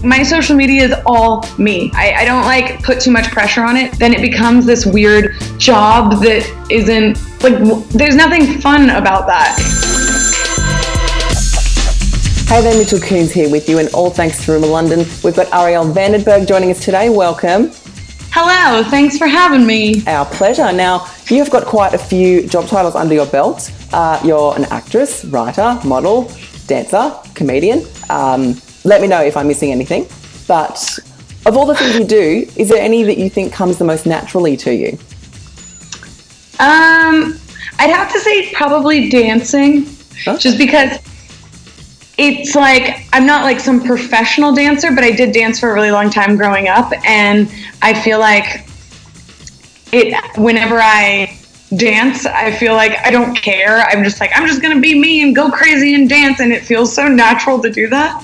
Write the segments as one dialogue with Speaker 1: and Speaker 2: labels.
Speaker 1: my social media is all me. I don't like put too much pressure on it. Then it becomes this weird job that isn't like, there's nothing fun about that.
Speaker 2: Hey there, Mitchell Coons here with you, and all thanks to Room London. We've got Arielle Vandenberg joining us today. Welcome.
Speaker 1: Hello, thanks for having me.
Speaker 2: Our pleasure. Now, you've got quite a few job titles under your belt. You're an actress, writer, model, dancer, comedian. Let me know if I'm missing anything. But of all the things you do, is there any that you think comes the most naturally to you?
Speaker 1: I'd have to say probably dancing, just because it's like, I'm not like some professional dancer, but I did dance for a really long time growing up, and I feel like whenever I dance, I feel like I don't care. I'm just gonna be me and go crazy and dance, and it feels so natural to do that.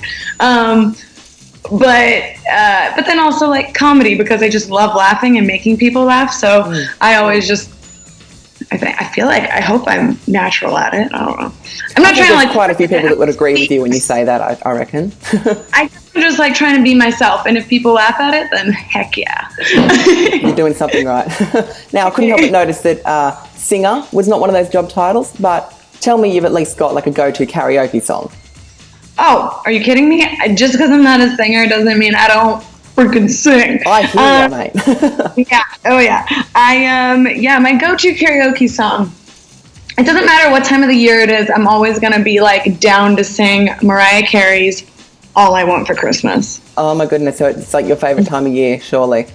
Speaker 1: But then also like comedy, because I just love laughing and making people laugh. So I always just, I hope I'm natural at it. I don't know. I'm not trying to like.
Speaker 2: Quite a few people that would agree with you when you say that. I reckon.
Speaker 1: I'm just like trying to be myself, and if people laugh at it, then heck yeah.
Speaker 2: You're doing something right. Now, I couldn't help but notice that singer was not one of those job titles, but tell me you've at least got like a go-to karaoke song.
Speaker 1: Oh, are you kidding me? Just because I'm not a singer doesn't mean I don't freaking sing.
Speaker 2: I hear you, mate.
Speaker 1: Yeah. Oh yeah. My go-to karaoke song. It doesn't matter what time of the year it is. I'm always gonna be like down to sing Mariah Carey's "All I Want for Christmas."
Speaker 2: Oh my goodness! So it's like your favorite time of year, surely.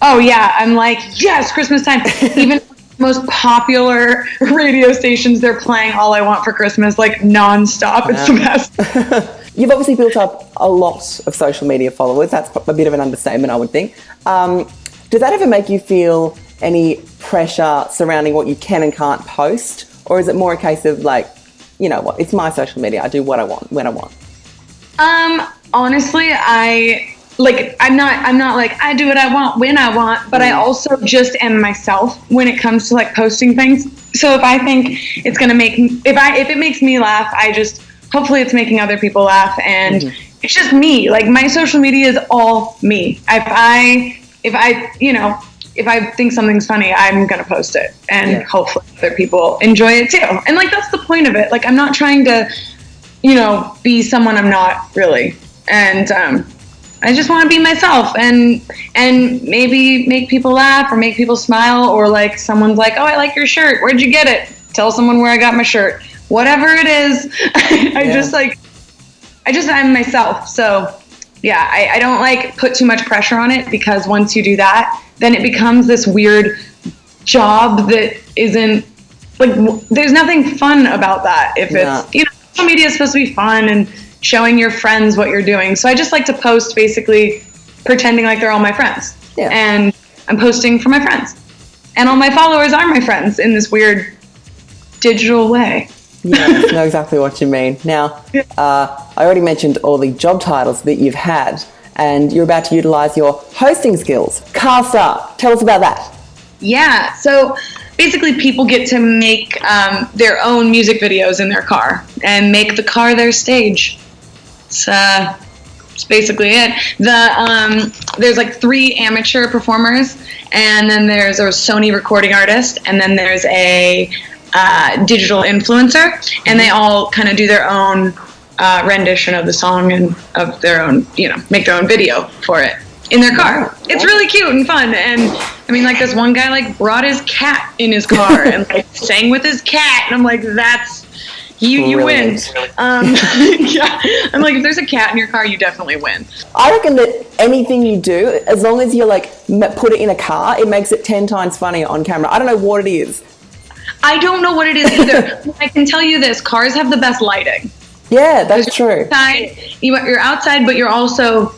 Speaker 1: Oh yeah, I'm like, yes, Christmas time. Even most popular radio stations, they're playing "All I Want for Christmas" like non-stop. It's the best.
Speaker 2: You've obviously built up a lot of social media followers. That's a bit of an understatement, I would think. Does that ever make you feel any pressure surrounding what you can and can't post? Or is it more a case of like, you know what, it's my social media, I do what I want, when I want?
Speaker 1: Honestly, I'm not like, I do what I want when I want, but I also just am myself when it comes to like posting things. So if I think it's going to if it makes me laugh, hopefully it's making other people laugh, and it's just me. Like, my social media is all me. If I think something's funny, I'm going to post it, and hopefully other people enjoy it too. And like, that's the point of it. Like, I'm not trying to, be someone I'm not really. And, I just want to be myself and maybe make people laugh or make people smile, or like someone's like, oh, I like your shirt. Where'd you get it? Tell someone where I got my shirt. Whatever it is, I'm myself. So yeah, I don't like put too much pressure on it, because once you do that, then it becomes this weird job that isn't like, there's nothing fun about that. If it's, social media is supposed to be fun and showing your friends what you're doing. So I just like to post basically pretending like they're all my friends. Yeah. And I'm posting for my friends. And all my followers are my friends in this weird digital way.
Speaker 2: Yeah, I know exactly what you mean. Now, I already mentioned all the job titles that you've had, and you're about to utilize your hosting skills. Car star, tell us about that.
Speaker 1: Yeah, so basically people get to make their own music videos in their car and make the car their stage. It's basically it. There's like 3 amateur performers, and then there's a Sony recording artist, and then there's a digital influencer, and they all kind of do their own rendition of the song and of their own, make their own video for it in their car. It's really cute and fun. And I mean, like, this one guy like brought his cat in his car and like sang with his cat, and I'm like, that's you win. Yeah, I'm like, if there's a cat in your car, you definitely win.
Speaker 2: I reckon that anything you do, as long as you like put it in a car, it makes it 10 times funnier on camera. I don't know what it is.
Speaker 1: I don't know what it is either. I can tell you this: cars have the best lighting.
Speaker 2: Yeah, that's true.
Speaker 1: You're outside, but you're also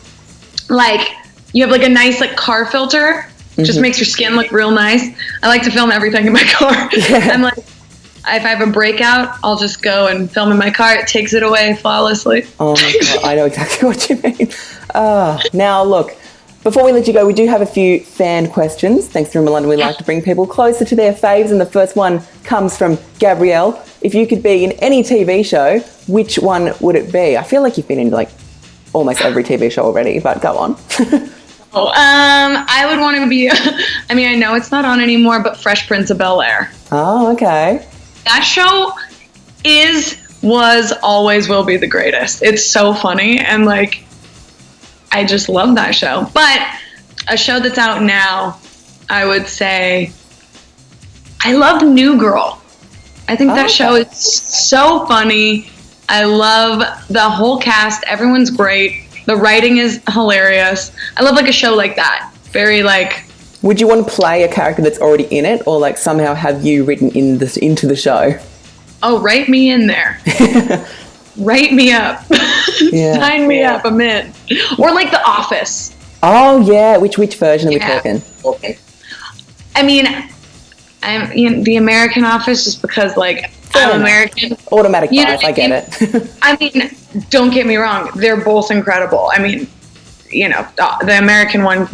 Speaker 1: like, you have like a nice like car filter. Just makes your skin look real nice. I like to film everything in my car. Yeah. I'm like, if I have a breakout, I'll just go and film in my car. It takes it away flawlessly. Oh my God, I
Speaker 2: know exactly what you mean. Now, look, before we let you go, we do have a few fan questions. Thanks to Room London, we like to bring people closer to their faves, and the first one comes from Gabrielle. If you could be in any TV show, which one would it be? I feel like you've been in like almost every TV show already, but go on.
Speaker 1: I would want to be, I mean, I know it's not on anymore, but Fresh Prince of Bel-Air.
Speaker 2: Oh, okay.
Speaker 1: That show was, always will be the greatest. It's so funny, and like, I just love that show. But a show that's out now, I would say, I love New Girl. I think that show is so funny. I love the whole cast. Everyone's great. The writing is hilarious. I love like a show like that. Very like...
Speaker 2: Would you want to play a character that's already in it, or like somehow have you written into the show?
Speaker 1: Oh, write me in there. Write me up.
Speaker 2: Yeah.
Speaker 1: Sign me up. I'm in. Or like The Office.
Speaker 2: Oh yeah. Which version are we talking?
Speaker 1: Okay. I mean, I'm the American Office, just because like I'm American.
Speaker 2: Automatic bias. I get it.
Speaker 1: I mean, don't get me wrong. They're both incredible. I mean, you know, the American one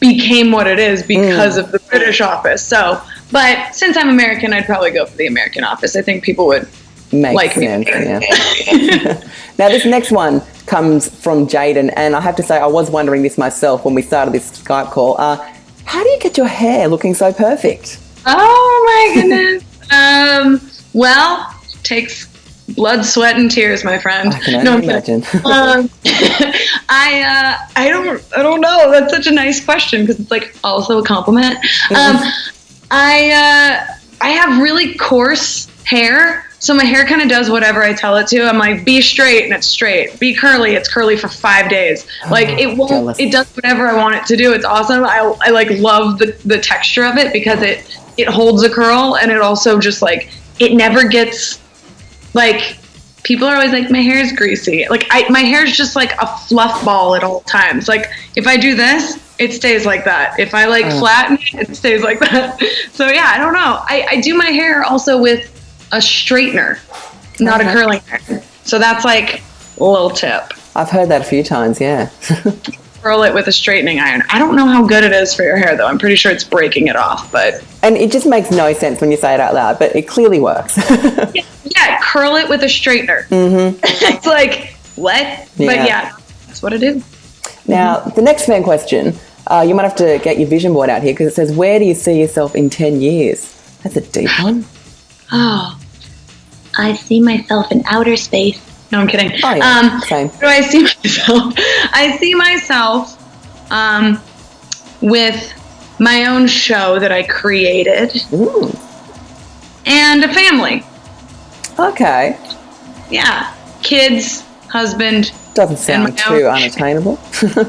Speaker 1: became what it is because of the British Office. So, but since I'm American, I'd probably go for the American Office. I think people would like
Speaker 2: sense,
Speaker 1: me.
Speaker 2: Yeah. Now, this next one comes from Jaden, and I have to say, I was wondering this myself when we started this Skype call. How do you get your hair looking so perfect?
Speaker 1: Oh my goodness. Well, takes blood, sweat, and tears, my friend.
Speaker 2: I can only imagine.
Speaker 1: I don't know. That's such a nice question, because it's like also a compliment. I have really coarse hair, so my hair kind of does whatever I tell it to. I'm like, be straight, and it's straight. Be curly, it's curly for 5 days. Like it won't.
Speaker 2: Jealous.
Speaker 1: It does whatever I want it to do. It's awesome. I like love the texture of it, because it holds a curl, and it also just like it never gets like. People are always like, my hair is greasy. Like my hair is just like a fluff ball at all times. Like if I do this, it stays like that. If I like flatten it stays like that. So yeah, I don't know. I do my hair also with a straightener, not a curling iron. So that's like a little tip.
Speaker 2: I've heard that a few times, yeah.
Speaker 1: Curl it with a straightening iron. I don't know how good it is for your hair though. I'm pretty sure it's breaking it off, but.
Speaker 2: And it just makes no sense when you say it out loud, but it clearly works.
Speaker 1: Yeah, curl it with a straightener. Mm-hmm. It's like, what? Yeah. But yeah, that's what I do.
Speaker 2: Now, the next fan question, you might have to get your vision board out here, because it says, where do you see yourself in 10 years? That's a deep one.
Speaker 1: Oh, I see myself in outer space. No, I'm kidding.
Speaker 2: Oh, yeah, same.
Speaker 1: Where do I see myself? I see myself with my own show that I created.
Speaker 2: Ooh.
Speaker 1: And a family.
Speaker 2: Okay.
Speaker 1: Yeah. Kids, husband.
Speaker 2: Doesn't sound too unattainable.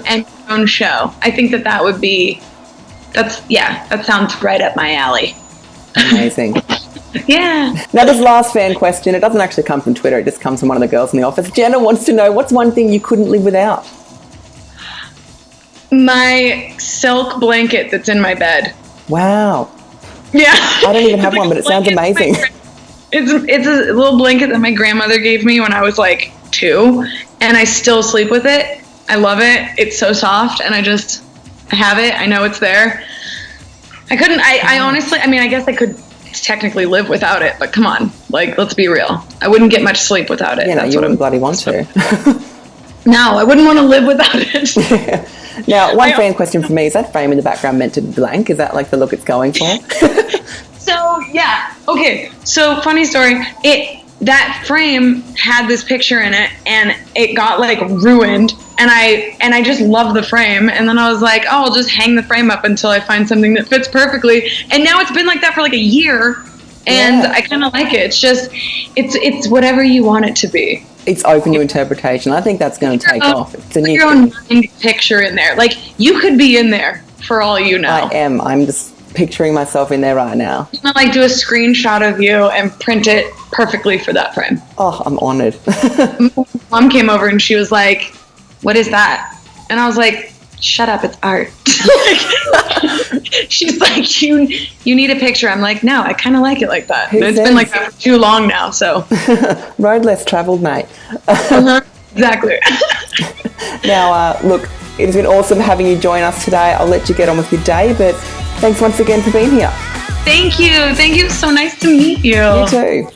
Speaker 1: And my own show. I think that would be, that sounds right up my alley.
Speaker 2: Amazing.
Speaker 1: Yeah.
Speaker 2: Now, this last fan question, it doesn't actually come from Twitter, it just comes from one of the girls in the office. Jenna wants to know, what's one thing you couldn't live without? My silk blanket that's in my bed. Wow.
Speaker 1: Yeah.
Speaker 2: I don't even have one, but it sounds amazing.
Speaker 1: It's a little blanket that my grandmother gave me when I was like 2, and I still sleep with it. I love it. It's so soft, and I have it. I know it's there. I honestly, I mean, I guess I could technically live without it, but come on, like, let's be real. I wouldn't get much sleep without it.
Speaker 2: Yeah, no, you wouldn't bloody want to.
Speaker 1: No, I wouldn't want to live without it.
Speaker 2: Now, one fan question for me, is that frame in the background meant to be blank? Is that like the look it's going for?
Speaker 1: So, yeah. Okay, so funny story. That frame had this picture in it, and it got like ruined, and I just love the frame, and then I was like, oh, I'll just hang the frame up until I find something that fits perfectly, and now it's been like that for like a year, and I kind of like it. It's just it's whatever you want it to be. It's
Speaker 2: open to interpretation. I think that's going to take off. It's a new
Speaker 1: your own mind picture in there. Like, you could be in there for all you know.
Speaker 2: I am. I'm just picturing myself in there right now.
Speaker 1: I'm gonna like do a screenshot of you and print it perfectly for that frame.
Speaker 2: Oh, I'm honored.
Speaker 1: Mom came over and she was like, what is that? And I was like, shut up, it's art. She's like, you need a picture. I'm like, no, I kind of like it like that. It's been like that for too long now, so.
Speaker 2: Road less traveled, mate.
Speaker 1: Exactly.
Speaker 2: Now, look, it has been awesome having you join us today. I'll let you get on with your day, but thanks once again for being here.
Speaker 1: Thank you. Thank you. So nice to meet you.
Speaker 2: You too.